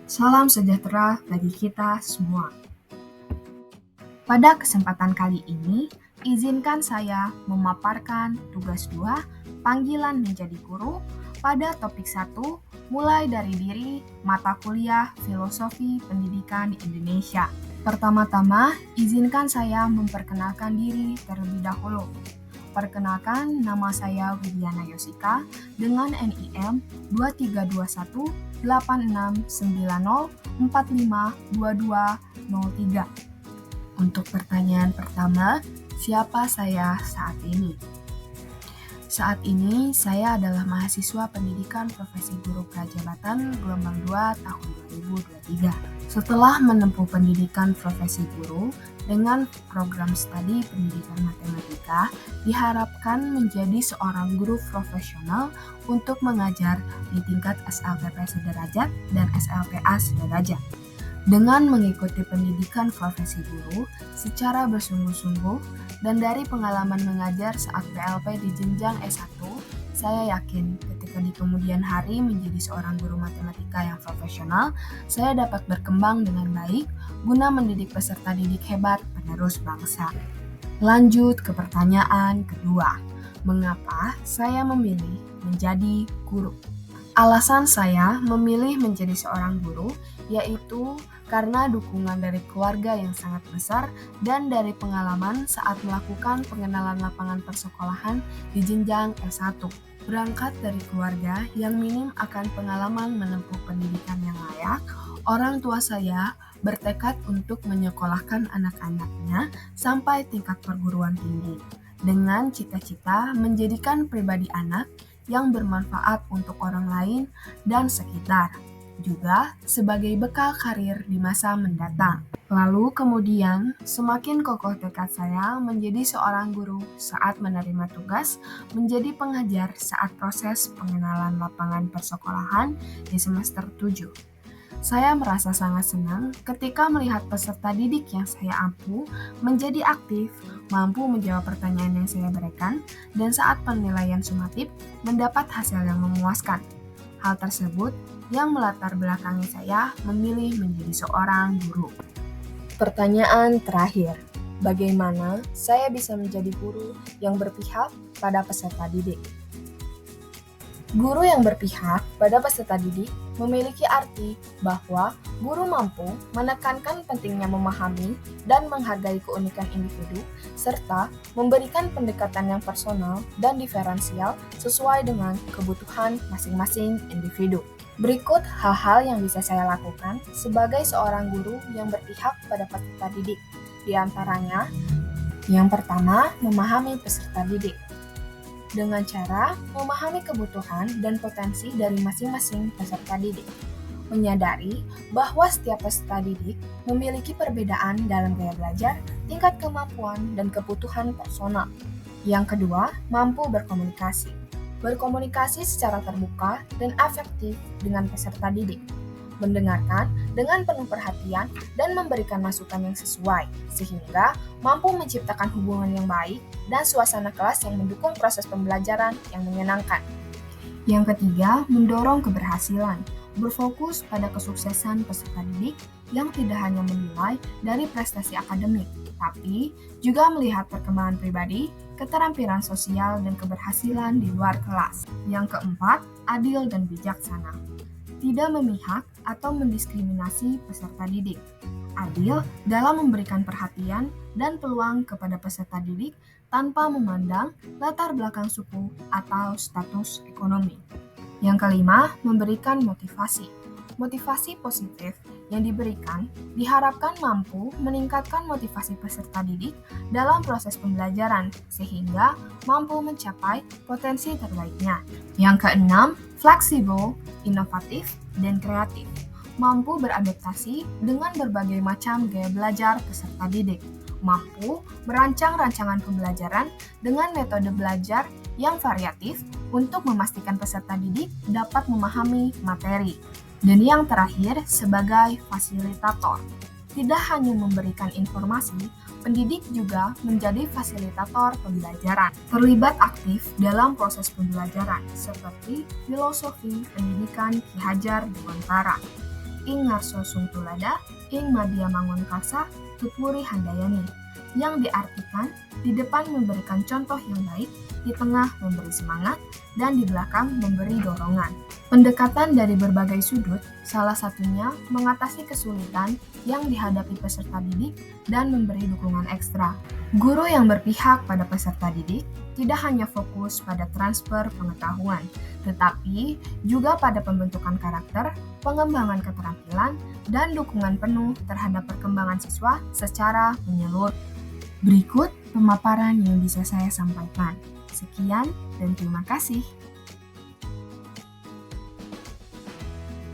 Salam sejahtera bagi kita semua. Pada kesempatan kali ini, izinkan saya memaparkan tugas 2, panggilan menjadi guru, pada topik 1, mulai dari diri, mata kuliah Filosofi Pendidikan di Indonesia. Pertama-tama, izinkan saya memperkenalkan diri terlebih dahulu. Perkenalkan, nama saya Widiana Yosika dengan NIM 2321 8690 452203. Untuk pertanyaan pertama, siapa saya saat ini? Saat ini, saya adalah mahasiswa pendidikan profesi guru prajabatan gelombang 2 tahun 2023. Setelah menempuh pendidikan profesi guru dengan program studi pendidikan matematika, diharapkan menjadi seorang guru profesional untuk mengajar di tingkat SLTP sederajat dan SLTA sederajat. Dengan mengikuti pendidikan profesi guru secara bersungguh-sungguh dan dari pengalaman mengajar saat PLP di jenjang S1, saya yakin ketika di kemudian hari menjadi seorang guru matematika yang profesional, saya dapat berkembang dengan baik guna mendidik peserta didik hebat penerus bangsa. Lanjut ke pertanyaan kedua, mengapa saya memilih menjadi guru? Alasan saya memilih menjadi seorang guru yaitu karena dukungan dari keluarga yang sangat besar dan dari pengalaman saat melakukan pengenalan lapangan persekolahan di jenjang S1. Berangkat dari keluarga yang minim akan pengalaman menempuh pendidikan yang layak, orang tua saya bertekad untuk menyekolahkan anak-anaknya sampai tingkat perguruan tinggi, dengan cita-cita menjadikan pribadi anak yang bermanfaat untuk orang lain dan sekitar, juga sebagai bekal karir di masa mendatang. Lalu kemudian, semakin kokoh tekad saya menjadi seorang guru saat menerima tugas menjadi pengajar saat proses pengenalan lapangan persekolahan di semester 7. Saya merasa sangat senang ketika melihat peserta didik yang saya ampu menjadi aktif, mampu menjawab pertanyaan yang saya berikan, dan saat penilaian sumatif mendapat hasil yang memuaskan. Hal tersebut yang melatar belakangi saya memilih menjadi seorang guru. Pertanyaan terakhir, bagaimana saya bisa menjadi guru yang berpihak pada peserta didik? Guru yang berpihak pada peserta didik memiliki arti bahwa guru mampu menekankan pentingnya memahami dan menghargai keunikan individu, serta memberikan pendekatan yang personal dan diferensial sesuai dengan kebutuhan masing-masing individu. Berikut hal-hal yang bisa saya lakukan sebagai seorang guru yang berpihak pada peserta didik. Di antaranya, yang pertama, memahami peserta didik dengan cara memahami kebutuhan dan potensi dari masing-masing peserta didik. Menyadari bahwa setiap peserta didik memiliki perbedaan dalam gaya belajar, tingkat kemampuan, dan kebutuhan personal. Yang kedua, mampu berkomunikasi. Berkomunikasi secara terbuka dan efektif dengan peserta didik. Mendengarkan dengan penuh perhatian dan memberikan masukan yang sesuai, sehingga mampu menciptakan hubungan yang baik dan suasana kelas yang mendukung proses pembelajaran yang menyenangkan. Yang ketiga, mendorong keberhasilan. Berfokus pada kesuksesan peserta didik yang tidak hanya menilai dari prestasi akademik, tapi juga melihat perkembangan pribadi, keterampilan sosial, dan keberhasilan di luar kelas. Yang keempat, adil dan bijaksana. Tidak memihak atau mendiskriminasi peserta didik. Adil dalam memberikan perhatian dan peluang kepada peserta didik tanpa memandang latar belakang suku atau status ekonomi. Yang kelima, memberikan motivasi. Motivasi positif yang diberikan diharapkan mampu meningkatkan motivasi peserta didik dalam proses pembelajaran sehingga mampu mencapai potensi terbaiknya. Yang keenam, fleksibel, inovatif, dan kreatif. Mampu beradaptasi dengan berbagai macam gaya belajar peserta didik. Mampu merancang rancangan pembelajaran dengan metode belajar yang variatif untuk memastikan peserta didik dapat memahami materi. Dan yang terakhir, sebagai fasilitator. Tidak hanya memberikan informasi, pendidik juga menjadi fasilitator pembelajaran. Terlibat aktif dalam proses pembelajaran, seperti filosofi pendidikan Ki Hajar Dewantara. ing ngarso sungtulada, ing madya mangun karsa, tutwuri handayani, yang diartikan di depan memberikan contoh yang baik, di tengah memberi semangat, dan di belakang memberi dorongan. Pendekatan dari berbagai sudut, salah satunya mengatasi kesulitan yang dihadapi peserta didik dan memberi dukungan ekstra. Guru yang berpihak pada peserta didik tidak hanya fokus pada transfer pengetahuan, tetapi juga pada pembentukan karakter, pengembangan keterampilan, dan dukungan penuh terhadap perkembangan siswa secara menyeluruh. Berikut pemaparan yang bisa saya sampaikan. Sekian dan terima kasih.